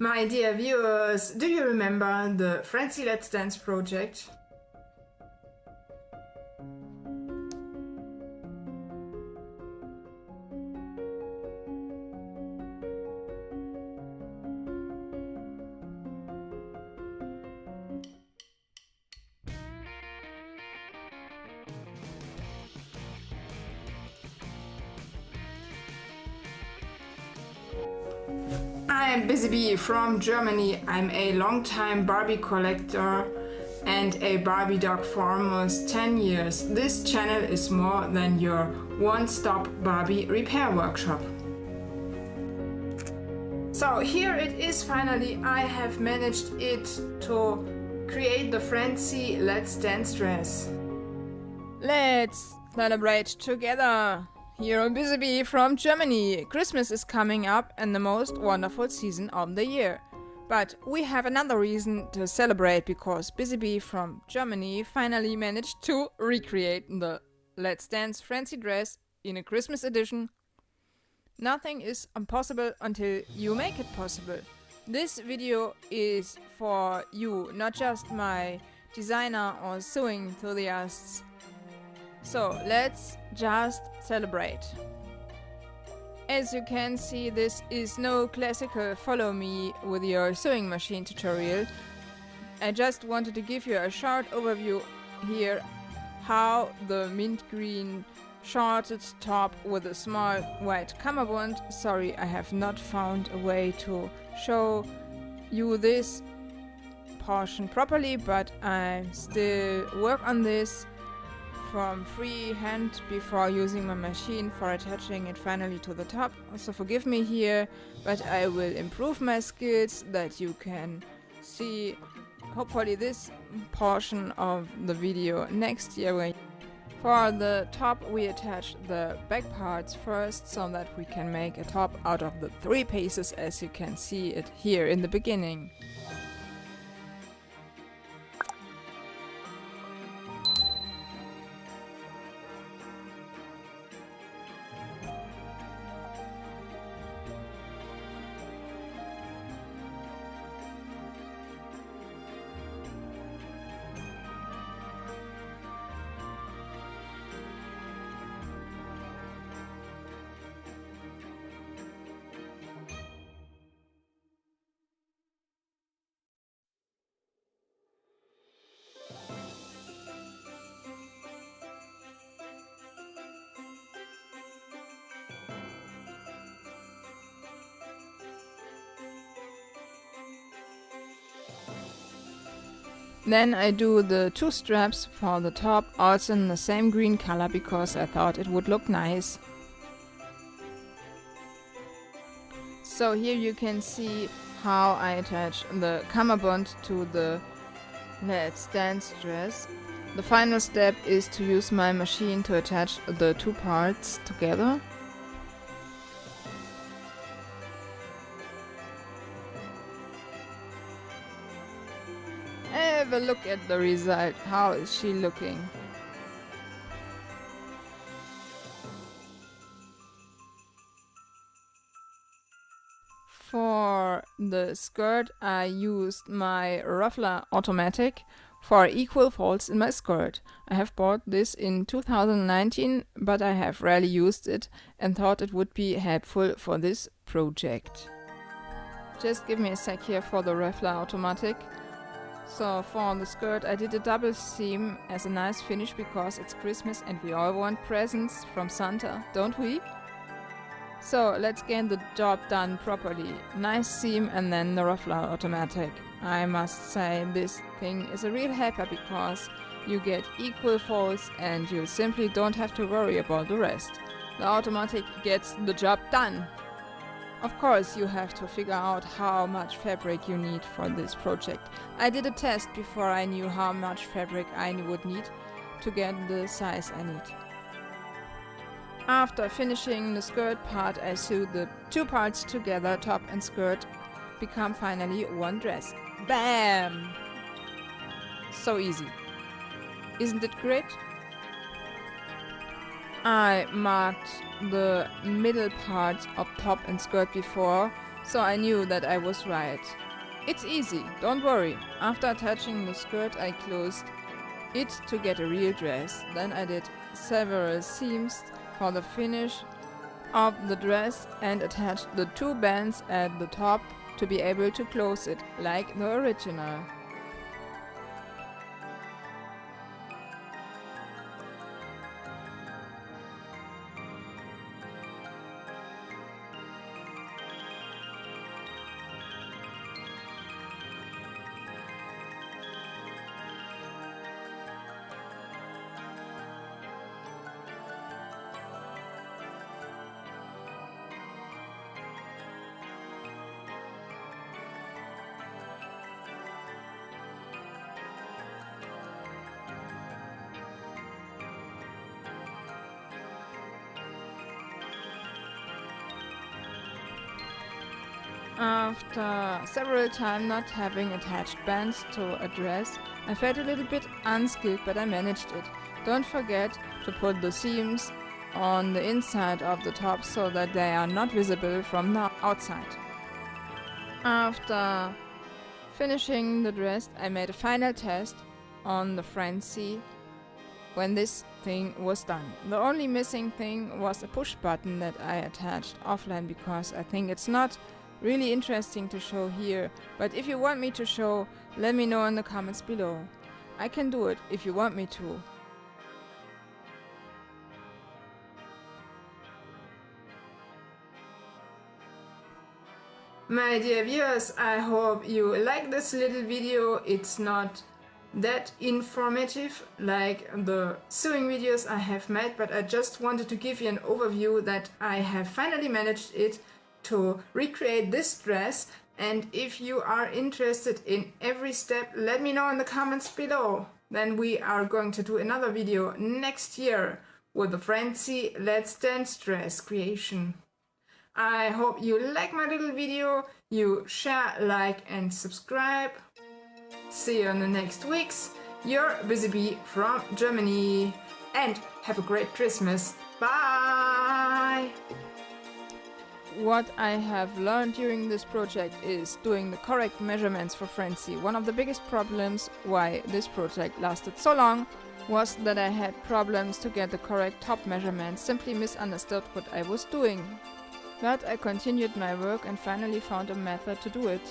My dear viewers, do you remember the Francie Let's Dance project? I'm Busy Bee from Germany. I'm a long-time Barbie collector and a Barbie dog for almost 10 years. This channel is more than your one-stop Barbie repair workshop. So here it is finally. I have managed it to create the Francie Let's Dance dress. Let's celebrate together! Here on Busy Bee from Germany. Christmas is coming up and the most wonderful season of the year. But we have another reason to celebrate because Busy Bee from Germany finally managed to recreate the Let's Dance Francie dress in a Christmas edition. Nothing is impossible until you make it possible. This video is for you, not just my designer or sewing enthusiasts. So let's just celebrate. As you can see, this is no classical follow me with your sewing machine tutorial. I just wanted to give you a short overview here how the mint green shorted top with a small white cummerbund. Sorry, I have not found a way to show you this portion properly, but I still work on this from freehand before using my machine for attaching it finally to the top. So forgive me here, but I will improve my skills that you can see hopefully this portion of the video next year. For the top we attach the back parts first so that we can make a top out of the 3 pieces as you can see it here in the beginning. Then I do the 2 straps for the top, also in the same green color because I thought it would look nice. So here you can see how I attach the cummerbund to the Let's Dance dress. The final step is to use my machine to attach the 2 parts together. Have a look at the result. How is she looking? For the skirt I used my ruffler automatic for equal folds in my skirt. I have bought this in 2019, but I have rarely used it and thought it would be helpful for this project. Just give me a sec here for the ruffler automatic. So for the skirt I did a double seam as a nice finish because it's Christmas and we all want presents from Santa, don't we? So let's get the job done properly. Nice seam and then the ruffler automatic. I must say this thing is a real helper because you get equal folds and you simply don't have to worry about the rest. The automatic gets the job done. Of course, you have to figure out how much fabric you need for this project. I did a test before I knew how much fabric I would need to get the size I need. After finishing the skirt part, I sewed the 2 parts together, top and skirt become finally one dress. Bam! So easy. Isn't it great? I marked the middle parts of top and skirt before, so I knew that I was right. It's easy, don't worry. After attaching the skirt, I closed it to get a real dress. Then I did several seams for the finish of the dress and attached the 2 bands at the top to be able to close it like the original. After several times not having attached bands to a dress, I felt a little bit unskilled, but I managed it. Don't forget to put the seams on the inside of the top so that they are not visible from the outside. After finishing the dress, I made a final test on the Francie when this thing was done. The only missing thing was a push button that I attached offline because I think it's not really interesting to show here, but if you want me to show, let me know in the comments below. I can do it if you want me to. My dear viewers, I hope you like this little video. It's not that informative like the sewing videos I have made, but I just wanted to give you an overview that I have finally managed it to recreate this dress. And if you are interested in every step, let me know in the comments below. Then we are going to do another video next year with the Francie Let's Dance dress creation. I hope you like my little video. You share, like and subscribe. See you in the next weeks. Your Busy Bee from Germany. And have a great Christmas. Bye! What I have learned during this project is doing the correct measurements for Francie. One of the biggest problems why this project lasted so long was that I had problems to get the correct top measurements, simply misunderstood what I was doing. But I continued my work and finally found a method to do it.